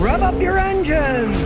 Rev up your engines!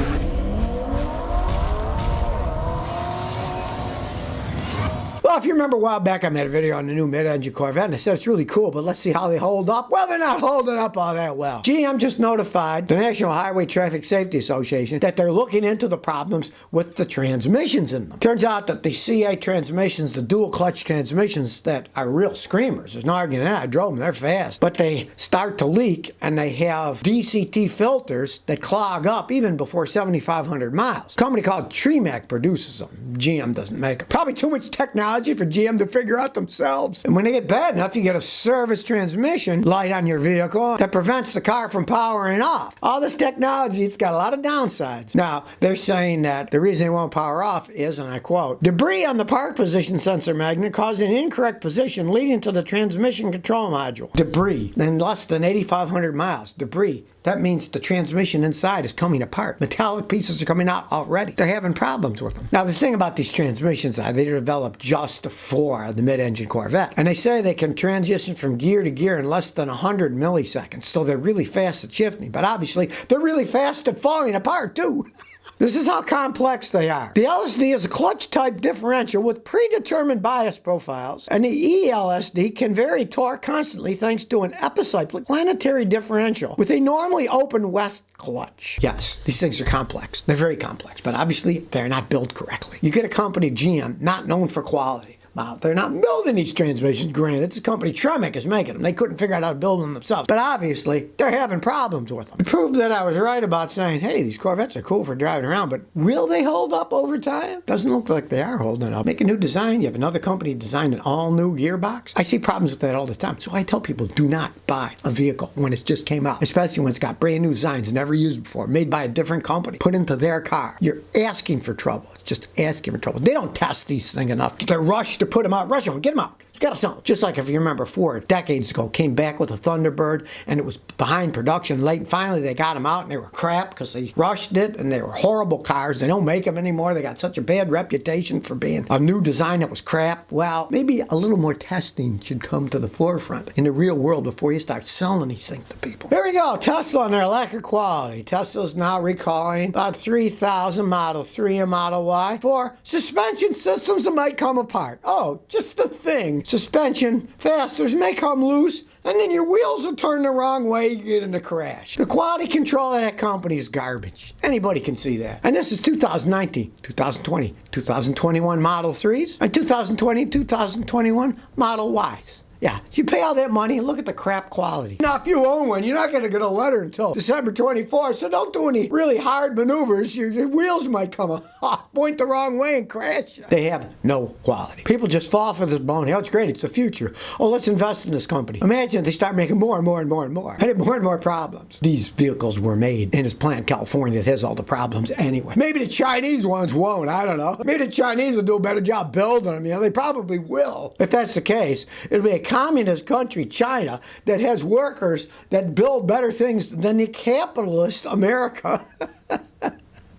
Well, if you remember a while back, I made a video on the new mid-engine Corvette, and I said it's really cool, but let's see how they hold up. Well, they're not holding up all that well. GM just notified the National Highway Traffic Safety Association that they're looking into the problems with the transmissions in them. Turns out that the C8 transmissions, the dual-clutch transmissions that are real screamers, there's no arguing that. I drove them, they're fast. But they start to leak, and they have DCT filters that clog up even before 7,500 miles. A company called Tremac produces them. GM doesn't make them. Probably too much technology for GM to figure out themselves. And when they get bad enough, you get a service transmission light on your vehicle that prevents the car from powering off. All this technology, it's got a lot of downsides. Now, they're saying that the reason they won't power off is, and I quote, debris on the park position sensor magnet caused an incorrect position leading to the transmission control module. Debris in less than 8,500 miles. Debris. That means the transmission inside is coming apart. Metallic pieces are coming out already. They're having problems with them. Now, the thing about these transmissions are they're developed just for the mid-engine Corvette. And they say they can transition from gear to gear in less than 100 milliseconds. So they're really fast at shifting. But obviously, they're really fast at falling apart, too. This is how complex they are. The LSD is a clutch-type differential with predetermined bias profiles, and the ELSD can vary torque constantly thanks to an epicyclic planetary differential with a normally open west clutch. Yes, these things are complex. They're very complex, but obviously they're not built correctly. You get a company, GM, not known for quality. They're not building these transmissions, granted. This company, Tremac, is making them. They couldn't figure out how to build them themselves. But obviously, they're having problems with them. It proved that I was right about saying, hey, these Corvettes are cool for driving around, but will they hold up over time? Doesn't look like they are holding up. Make a new design. You have another company design an all-new gearbox. I see problems with that all the time. So I tell people, do not buy a vehicle when it just came out, especially when it's got brand new designs never used before, made by a different company, put into their car. You're asking for trouble. It's just asking for trouble. They don't test these things enough. They're rushed to put them out. Rush them. Get them out. It's got to sell. Just like if you remember Ford, decades ago, came back with a Thunderbird, and it was behind production late, and finally they got them out, and they were crap because they rushed it, and they were horrible cars. They don't make them anymore. They got such a bad reputation for being a new design that was crap. Well, maybe a little more testing should come to the forefront in the real world before you start selling these things to people. Here we go. Tesla and their lack of quality. Tesla's now recalling about 3,000 Model 3 and Model Y for suspension systems that might come apart. Oh, just the thing. Suspension fasteners may come loose, and then your wheels will turn the wrong way, you get in a crash. The quality control of that company is garbage. Anybody can see that. And this is 2019, 2020, 2021 Model 3s, and 2020, 2021 Model Ys. Yeah, you pay all that money and look at the crap quality. Now, if you own one, you're not going to get a letter until December 24th, so don't do any really hard maneuvers. Your wheels might come off, point the wrong way and crash. They have no quality. People just fall for this bone. Oh, it's great. It's the future. Oh, let's invest in this company. Imagine if they start making more and more and more and more. And have more and more problems. These vehicles were made in this plant in California that has all the problems anyway. Maybe the Chinese ones won't. I don't know. Maybe the Chinese will do a better job building them. You know, they probably will. If that's the case, it'll be a communist country, China, that has workers that build better things than the capitalist America.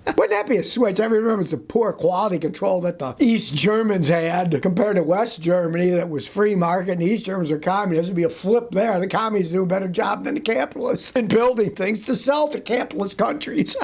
Wouldn't that be a switch? I remember the poor quality control that the East Germans had compared to West Germany that was free market, and the East Germans are communists. It'd be a flip there. The communists do a better job than the capitalists in building things to sell to capitalist countries.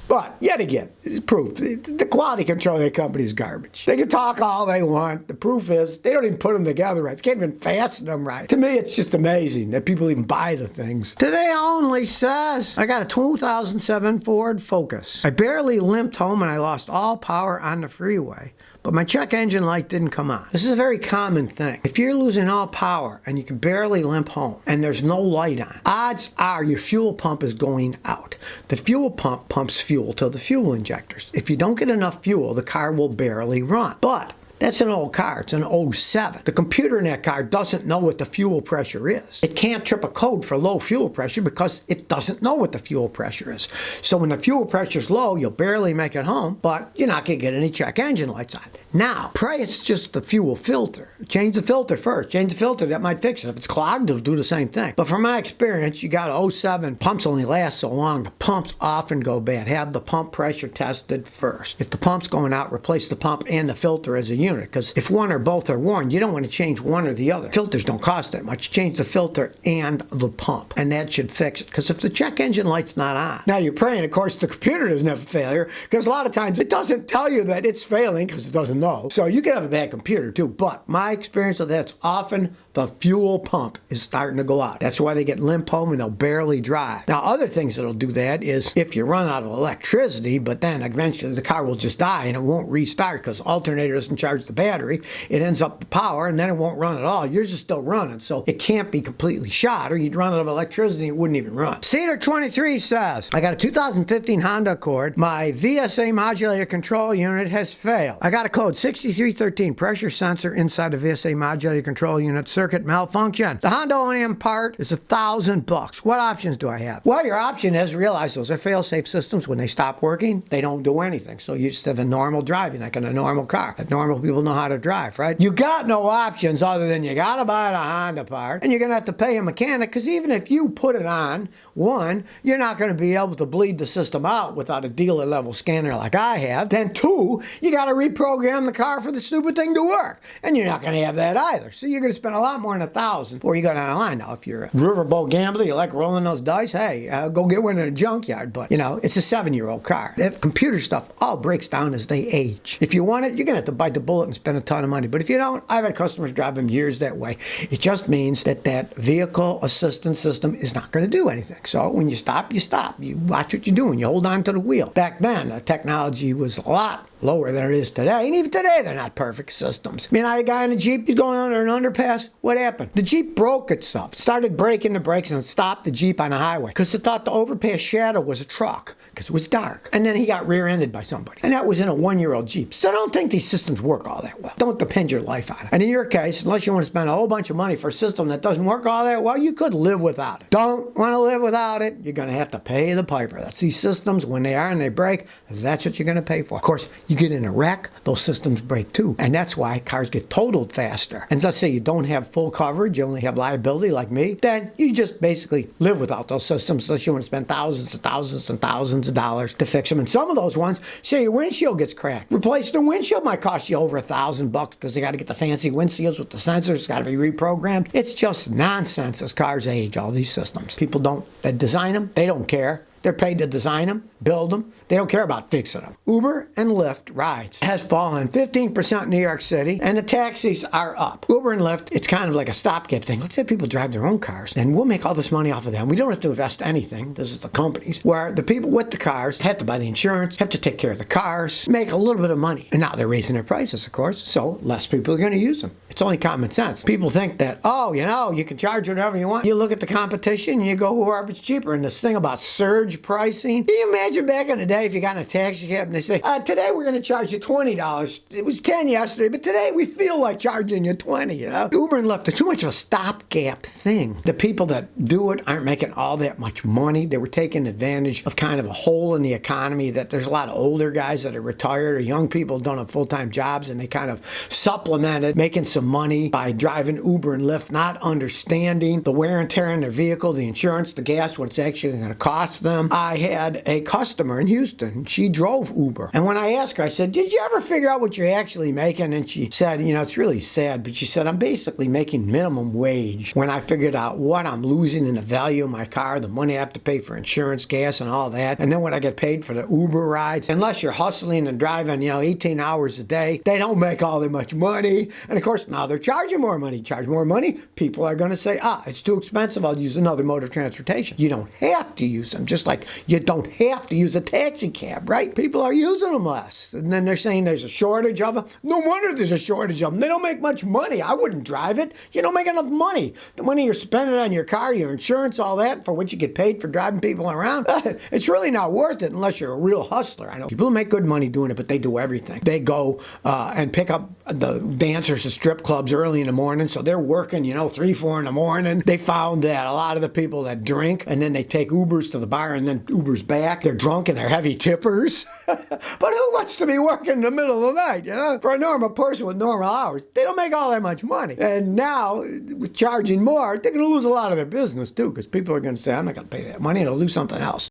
But, yet again, it's proof. The quality control of that company is garbage. They can talk all they want. The proof is they don't even put them together right. They can't even fasten them right. To me, it's just amazing that people even buy the things. Today only says, I got a 2007 Ford Focus. I barely limped home and I lost all power on the freeway. But my check engine light didn't come on. This is a very common thing. If you're losing all power and you can barely limp home and there's no light on, odds are your fuel pump is going out. The fuel pump pumps fuel to the fuel injectors. If you don't get enough fuel, the car will barely run. But that's an old car. It's an '07. The computer in that car doesn't know what the fuel pressure is. It can't trip a code for low fuel pressure because it doesn't know what the fuel pressure is. So when the fuel pressure is low, you'll barely make it home, but you're not going to get any check engine lights on. Now, pray it's just the fuel filter. Change the filter first. Change the filter. That might fix it. If it's clogged, it'll do the same thing. But from my experience, you got a '07. Pumps only last so long. The pumps often go bad. Have the pump pressure tested first. If the pump's going out, replace the pump and the filter as a unit. unit, because if one or both are worn, you don't want to change one or the other. Filters don't cost that much. Change the filter and the pump, and that should fix it, because if the check engine light's not on, now you're praying, of course, the computer doesn't have a failure, because a lot of times it doesn't tell you that it's failing because it doesn't know. So you can have a bad computer too, but my experience with that's often the fuel pump is starting to go out. That's why they get limp home and they'll barely drive. Now, other things that'll do that is if you run out of electricity, but then eventually the car will just die and it won't restart because alternator doesn't charge the battery. It ends up with power and then it won't run at all. Yours is still running, so it can't be completely shot, or you'd run out of electricity and it wouldn't even run. Cedar23 says, I got a 2015 Honda Accord. My VSA modulator control unit has failed. I got a code 6313, pressure sensor inside the VSA modulator control unit circuit malfunction. The Honda O&M part is $1,000. What options do I have? Well, your option is realize those are fail-safe systems. When they stop working, they don't do anything. So you just have a normal driving, like in a normal car. That normal people know how to drive, right? You got no options other than you gotta buy the Honda part, and you're gonna have to pay a mechanic, because even if you put it on, one, you're not gonna be able to bleed the system out without a dealer-level scanner like I have. Then two, you gotta reprogram the car for the stupid thing to work, and you're not gonna have that either. So you're gonna spend a lot more than $1,000 before you go down the line. Now, if you're a riverboat gambler, you like rolling those dice, hey, go get one in a junkyard. But, you know, it's a 7-year-old car. That computer stuff all breaks down as they age. If you want it, you're going to have to bite the bullet and spend a ton of money. But if you don't, I've had customers drive them years that way. It just means that that vehicle assistance system is not going to do anything. So when you stop, you stop. You watch what you're doing. You hold on to the wheel. Back then, the technology was a lot lower than it is today. And even today, they're not perfect systems. I mean, I had a guy in a Jeep, he's going under an underpass. What happened? The Jeep broke itself. It started breaking the brakes and it stopped the Jeep on the highway because it thought the overpass shadow was a truck because it was dark. And then he got rear-ended by somebody. And that was in a 1-year-old Jeep. So don't think these systems work all that well. Don't depend your life on it. And in your case, unless you want to spend a whole bunch of money for a system that doesn't work all that well, you could live without it. Don't want to live without it, you're going to have to pay the piper. That's these systems, when they are and they break, that's what you're going to pay for. Of course, you get in a wreck, those systems break too. And that's why cars get totaled faster. And let's say you don't have full coverage, you only have liability like me, then you just basically live without those systems unless you want to spend thousands and thousands and thousands of dollars to fix them. And some of those ones, say your windshield gets cracked. Replacing the windshield might cost you over $1,000 because they got to get the fancy windshields with the sensors. It's got to be reprogrammed. It's just nonsense as cars age, all these systems. People that design them, they don't care. They're paid to design them, build them. They don't care about fixing them. Uber and Lyft rides has fallen 15% in New York City, and the taxis are up. Uber and Lyft, it's kind of like a stopgap thing. Let's say people drive their own cars, and we'll make all this money off of them. We don't have to invest anything. This is the companies, where the people with the cars have to buy the insurance, have to take care of the cars, make a little bit of money. And now they're raising their prices, of course, so less people are going to use them. It's only common sense. People think that, oh, you know, you can charge whatever you want. You look at the competition, and you go whoever's cheaper. And this thing about surge pricing. Can you imagine back in the day if you got in a taxi cab and they say, today we're going to charge you $20. It was $10 yesterday, but today we feel like charging you $20, you know? Uber and Lyft are too much of a stopgap thing. The people that do it aren't making all that much money. They were taking advantage of kind of a hole in the economy, that there's a lot of older guys that are retired or young people who don't have full-time jobs, and they kind of supplemented making some money by driving Uber and Lyft, not understanding the wear and tear on their vehicle, the insurance, the gas, what it's actually going to cost them. I had a customer in Houston. She drove Uber. And when I asked her, I said, did you ever figure out what you're actually making? And she said, you know, it's really sad, but she said, I'm basically making minimum wage when I figured out what I'm losing in the value of my car, the money I have to pay for insurance, gas, and all that. And then when I get paid for the Uber rides, unless you're hustling and driving, 18 hours a day, they don't make all that much money. And of course, now they're charging more money. Charge more money, people are going to say, it's too expensive, I'll use another mode of transportation. You don't have to use them, just like you don't have to use a taxi cab, right? People are using them less. And then they're saying there's a shortage of them. No wonder there's a shortage of them. They don't make much money. I wouldn't drive it. You don't make enough money. The money you're spending on your car, your insurance, all that, for what you get paid for driving people around, it's really not worth it unless you're a real hustler. I know people who make good money doing it, but they do everything. They go and pick up the dancers at strip clubs early in the morning, so they're working, 3, 4 in the morning. They found that a lot of the people that drink and then they take Ubers to the bar and then Ubers back, they're drunk and they're heavy tippers. But who wants to be working in the middle of the night, For a normal person with normal hours, they don't make all that much money. And now, with charging more, they're going to lose a lot of their business, too, because people are going to say, I'm not going to pay that money, and they'll do something else.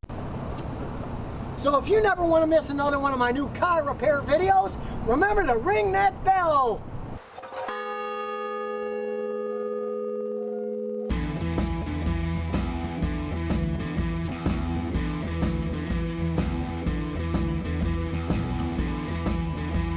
So if you never want to miss another one of my new car repair videos, remember to ring that bell.